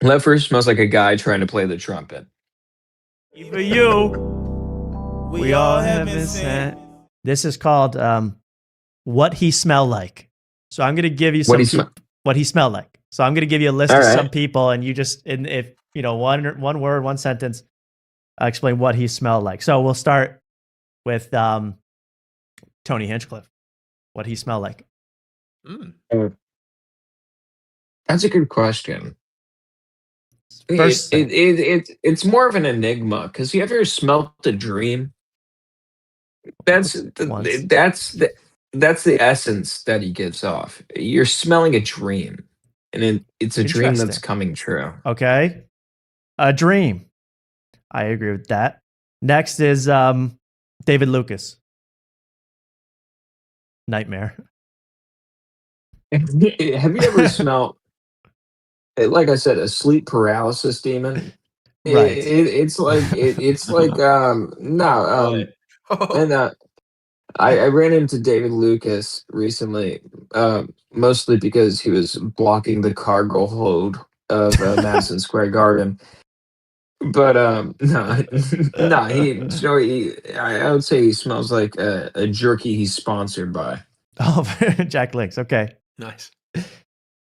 Lev Fer smells like a guy trying to play the trumpet. For you, we all have been sent. This is called What He Smelled Like. So I'm going to give you What do some you smell? what he smelled like. So I'm going to give you a list All of some right. people, and you just, and if you know, one word, one sentence, explain what he smelled like. So we'll start with Tony Hinchcliffe. What he smelled like. Uh, That's a good question. First sip. It's more of an enigma because you ever smelt a dream? That's Once. that's the essence that he gives off. You're smelling a dream, and it's a dream that's Interesting. coming true. Okay. A dream. I agree with that. Next is David Lucas. Nightmare. Have you ever smelt, like I said, a sleep paralysis demon? Right. It's like no What? and I ran into David Lucas recently, mostly because he was blocking the cargo hold of Madison Square Garden. But no, no, I would say he smells like a jerky he's sponsored by. Oh, Jack Links. Okay. Nice.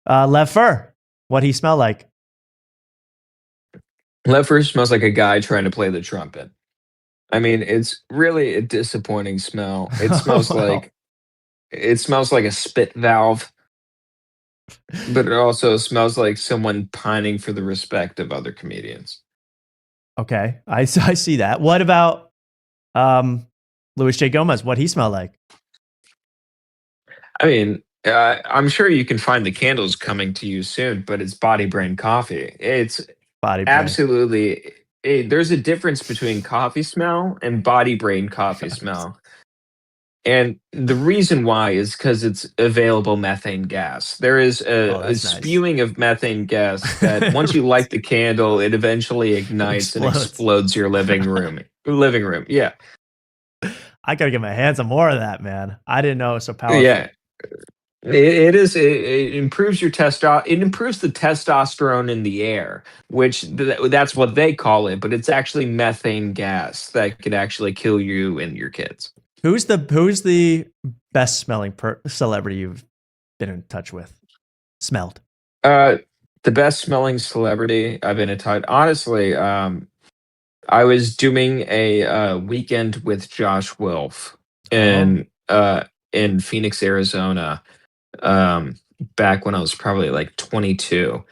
Lev Fer. What he smell like? Lev Fer smells like a guy trying to play the trumpet. I mean, it's really a disappointing smell. Wow. It smells like a spit valve, but it also smells like someone pining for the respect of other comedians. Okay. I see that. What about Luis J. Gomez? What he smell like? I mean, I'm sure you can find the candles coming to you soon, but it's body brain coffee. It's Body brain. absolutely, there's a difference between coffee smell and body brain coffee smell. And the reason why is because it's available methane gas. There is Oh, a that's nice. spewing of methane gas that once you light the candle, it eventually ignites and Explodes. explodes your living room. Living room, yeah, I gotta get my hands on more of that, man. I didn't know it was so powerful. yeah. It is. It improves your testo. It improves the testosterone in the air, which that's what they call it. But it's actually methane gas that could actually kill you and your kids. Who's the best smelling celebrity you've been in touch with? Smelled. Uh, the best smelling celebrity I've been in touch. Honestly, I was doing a weekend with Josh Wilf in Phoenix, Arizona. Um, Back when I was probably like 22,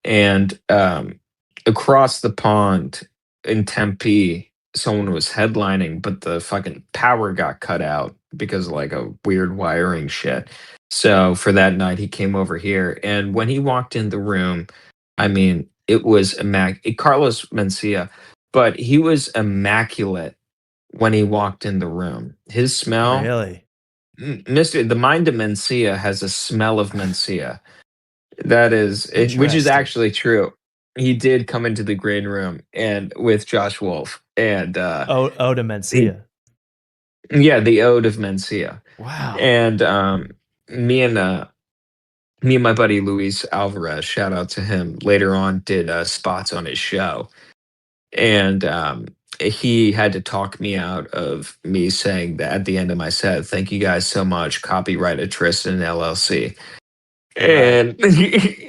and across the pond in Tempe, someone was headlining, but the fucking power got cut out because of like a weird wiring shit. So for that night, he came over here, and when he walked in the room, I mean, it was Carlos Mencia, but he was immaculate when he walked in the room. His smell, Really? Mister, the mind of Mencia has a smell of Mencia. That is, which is Interesting. actually true. He did come into the green room and with Josh Wolf and Oda he, Mencia. yeah, the Ode of Mencia. Wow. And me and uh me and my buddy Luis Alvarez, shout out to him, later on did spots on his show. And he had to talk me out of me saying that at the end of my set, thank you guys so much. Copyrighted Tristan LLC. Right. And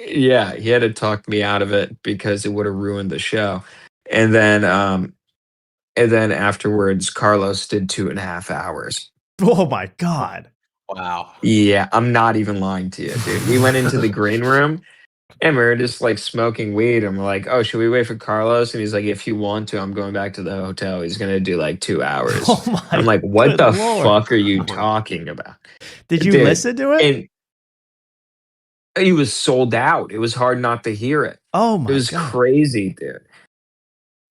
yeah, he had to talk me out of it because it would have ruined the show. And then afterwards, Carlos did 2.5 hours. Oh my God. Wow. Yeah, I'm not even lying to you, dude. We went into the green room and we were just like smoking weed, and we're like, "Oh, should we wait for Carlos?" And he's like, "If you want to, I'm going back to the hotel. He's gonna do like 2 hours." Oh I'm my like, "What good the Lord. fuck are you talking about, Did you dude?" listen to it? And he was sold out. It was hard not to hear it. Oh It my was God. crazy, dude.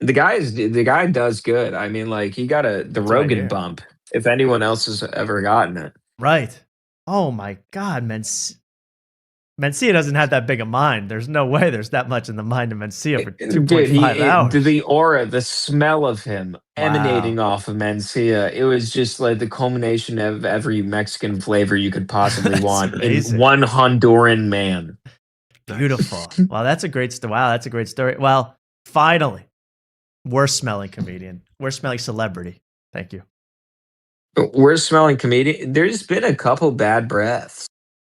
The guy does good. I mean, like he got the That's what I Rogan hear. bump. If anyone else has ever gotten it, Right. Oh my God, Mencia doesn't have that big a mind. There's no way there's that much in the mind of Mencia for dude, 2.5 hours. the aura, the smell of him Wow. emanating off of Mencia, it was just like the culmination of every Mexican flavor you could possibly That's want in amazing. one Honduran man. Beautiful. Wow, that's a great story. Wow, that's a great story. Well, finally, worst smelling comedian, worst smelling celebrity. Thank you. Worst smelling comedian. There's been a couple bad breaths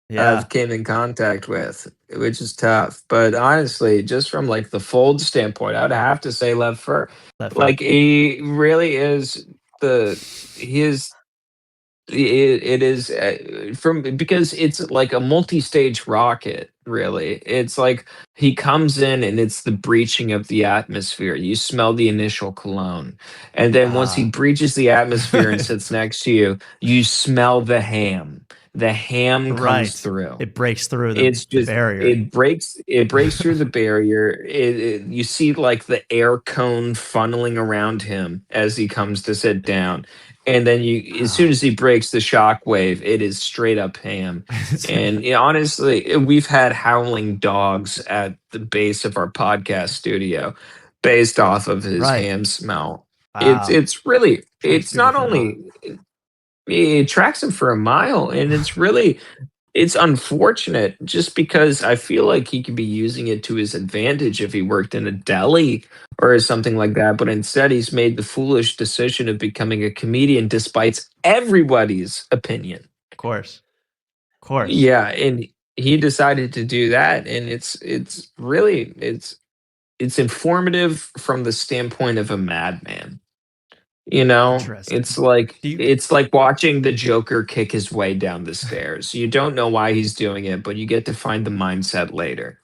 Yeah, I've came in contact with, which is tough. But honestly, just from like the fold standpoint, I'd have to say Lev Fer. Lev Fer. Like he really is the he is it is from because it's like a multi-stage rocket. Really, it's like he comes in and it's the breaching of the atmosphere. You smell the initial cologne, and then once he Ah, breaches the atmosphere and sits next to you, you smell the ham. The ham comes right. through. It breaks through It's the just barrier. it breaks through the barrier. You see like the air cone funneling around him as he comes to sit down, and then you as soon Ah. as he breaks the shock wave, it is straight up ham. And honestly, we've had howling dogs at the base of our podcast studio based off of his Right. ham smell. Wow. It's really Tracks it's people not for a mile. only it tracks him for a mile, and it's really it's unfortunate just because I feel like he could be using it to his advantage if he worked in a deli or something like that. But instead, he's made the foolish decision of becoming a comedian despite everybody's opinion. Of course. Of course. Yeah, and he decided to do that, and it's really it's informative from the standpoint of a madman. Interesting. Do you It's like watching the Joker kick his way down the stairs. You don't know why he's doing it, but you get to find the mindset later.